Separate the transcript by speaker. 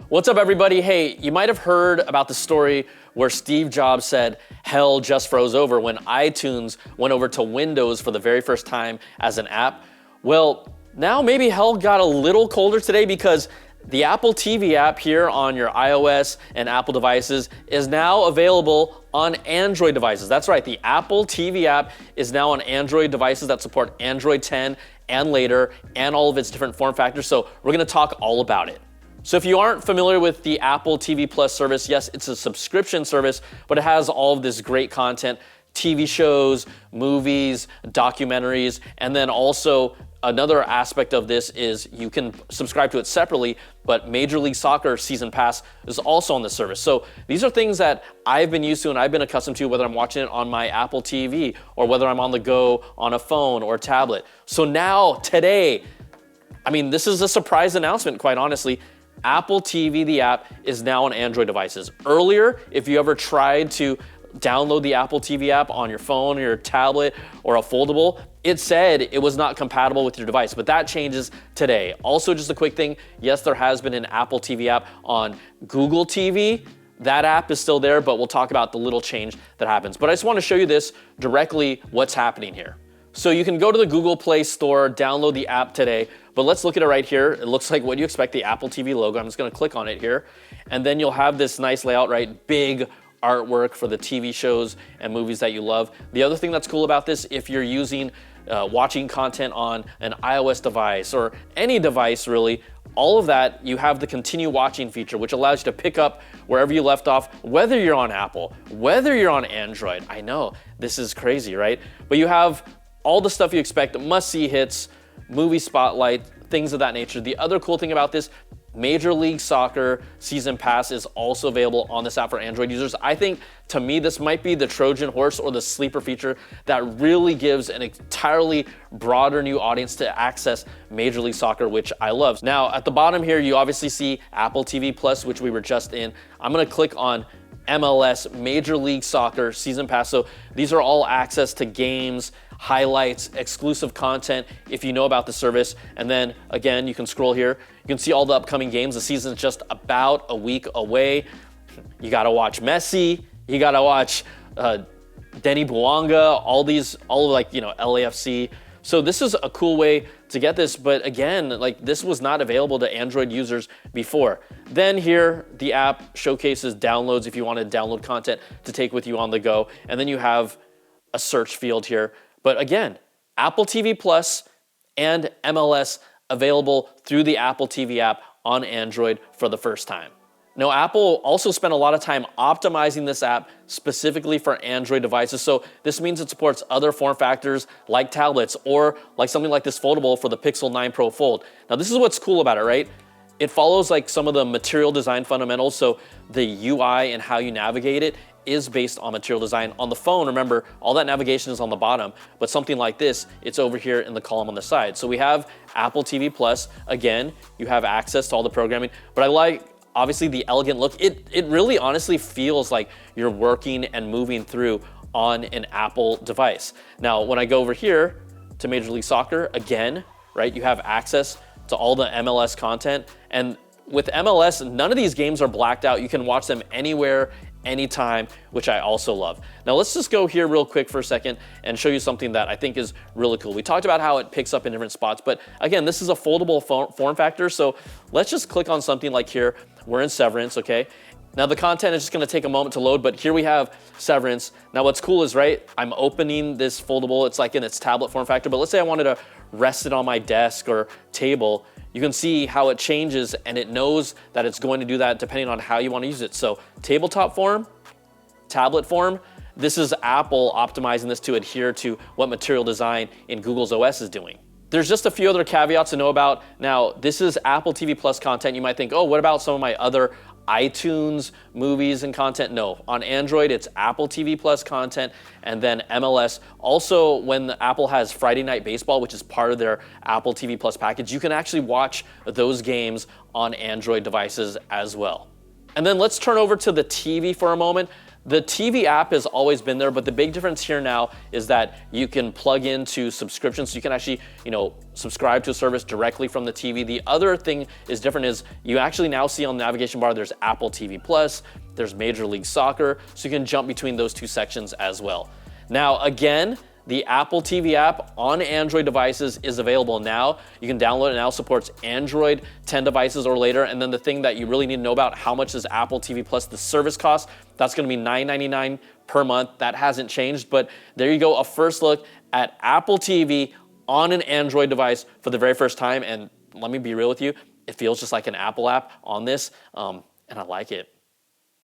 Speaker 1: What's up, everybody? Hey, you might have heard about the story where Steve Jobs said hell just froze over when iTunes went over to Windows for the very first time as an app. Well, now maybe hell got a little colder today because the Apple TV app here on your iOS and Apple devices is now available on Android devices. That's right, the Apple TV app is now on Android devices that support Android 10 and later and all of its different form factors. So we're gonna talk all about it. So if you aren't familiar with the Apple TV Plus service, yes, it's a subscription service, but it has all of this great content, TV shows, movies, documentaries, and then also another aspect of this is you can subscribe to it separately, but Major League Soccer Season Pass is also on the service. So these are things that I've been used to and I've been accustomed to, whether I'm watching it on my Apple TV or whether I'm on the go on a phone or tablet. So now, today, this is a surprise announcement, quite honestly. Apple TV, the app, is now on Android devices. Earlier, if you ever tried to download the Apple TV app on your phone or your tablet or a foldable, it said it was not compatible with your device, but that changes today. Also, just a quick thing, yes, there has been an Apple TV app on Google TV. That app is still there, but we'll talk about the little change that happens. But I just want to show you this directly, what's happening here. So you can go to the Google Play Store, download the app today, but let's look at it right here. It looks like what you expect, the Apple TV logo. I'm just gonna click on it here, and then you'll have this nice layout, right? Big artwork for the TV shows and movies that you love. The other thing that's cool about this, if you're using, watching content on an iOS device or any device really, all of that, you have the continue watching feature, which allows you to pick up wherever you left off, whether you're on Apple, whether you're on Android. I know, this is crazy, right? But you have all the stuff you expect, must-see hits, movie spotlight, things of that nature. The other cool thing about this, Major League Soccer Season Pass is also available on this app for Android users. I think, to me, this might be the Trojan horse or the sleeper feature that really gives an entirely broader new audience to access Major League Soccer, which I love. Now, at the bottom here, you obviously see Apple TV Plus, which we were just in. I'm gonna click on MLS Major League Soccer Season Pass. So these are all access to games, highlights, exclusive content if you know about the service. And then again, you can scroll here. You can see all the upcoming games. The season is just about a week away. You gotta watch Messi. You gotta watch Denny Bouanga, all LAFC. So this is a cool way to get this, but again, this was not available to Android users before. Then here, the app showcases downloads if you want to download content to take with you on the go. And then you have a search field here. But again, Apple TV Plus and MLS available through the Apple TV app on Android for the first time. Now, Apple also spent a lot of time optimizing this app specifically for Android devices. So this means it supports other form factors like tablets or like something like this foldable for the Pixel 9 Pro Fold. Now, this is what's cool about it, right? It follows some of the material design fundamentals. So the UI and how you navigate it is based on material design. On the phone, remember, all that navigation is on the bottom, but something like this, it's over here in the column on the side. So we have Apple TV Plus. Again, you have access to all the programming, but I like, obviously, the elegant look. It really honestly feels like you're working and moving through on an Apple device. Now, when I go over here to Major League Soccer, again, right, you have access to all the MLS content. And with MLS, none of these games are blacked out. You can watch them anywhere, anytime, which I also love. Now let's just go here real quick for a second and show you something that I think is really cool. We talked about how it picks up in different spots, but again, this is a foldable form factor. So let's just click on something like here. We're in Severance, okay? Now the content is just gonna take a moment to load, but here we have Severance. Now what's cool is, right, I'm opening this foldable, it's like in its tablet form factor, but let's say I wanted to rest it on my desk or table. You can see how it changes and it knows that it's going to do that depending on how you want to use it. So tabletop form, tablet form, this is Apple optimizing this to adhere to what material design in Google's OS is doing. There's just a few other caveats to know about. Now, this is Apple TV Plus content. You might think, oh, what about some of my other iTunes movies and content? No, on Android, it's Apple TV Plus content and then MLS. Also, when Apple has Friday Night Baseball, which is part of their Apple TV Plus package, you can actually watch those games on Android devices as well. And then let's turn over to the TV for a moment. The TV app has always been there, but the big difference here now is that you can plug into subscriptions. So you can actually, subscribe to a service directly from the TV. The other thing is different is you actually now see on the navigation bar, there's Apple TV Plus, there's Major League Soccer, so you can jump between those two sections as well. Now, again, the Apple TV app on Android devices is available now. You can download it now, supports Android 10 devices or later. And then the thing that you really need to know about, how much is Apple TV Plus, the service cost, that's gonna be $9.99 per month. That hasn't changed, but there you go, a first look at Apple TV on an Android device for the very first time. And let me be real with you, it feels just like an Apple app on this, and I like it.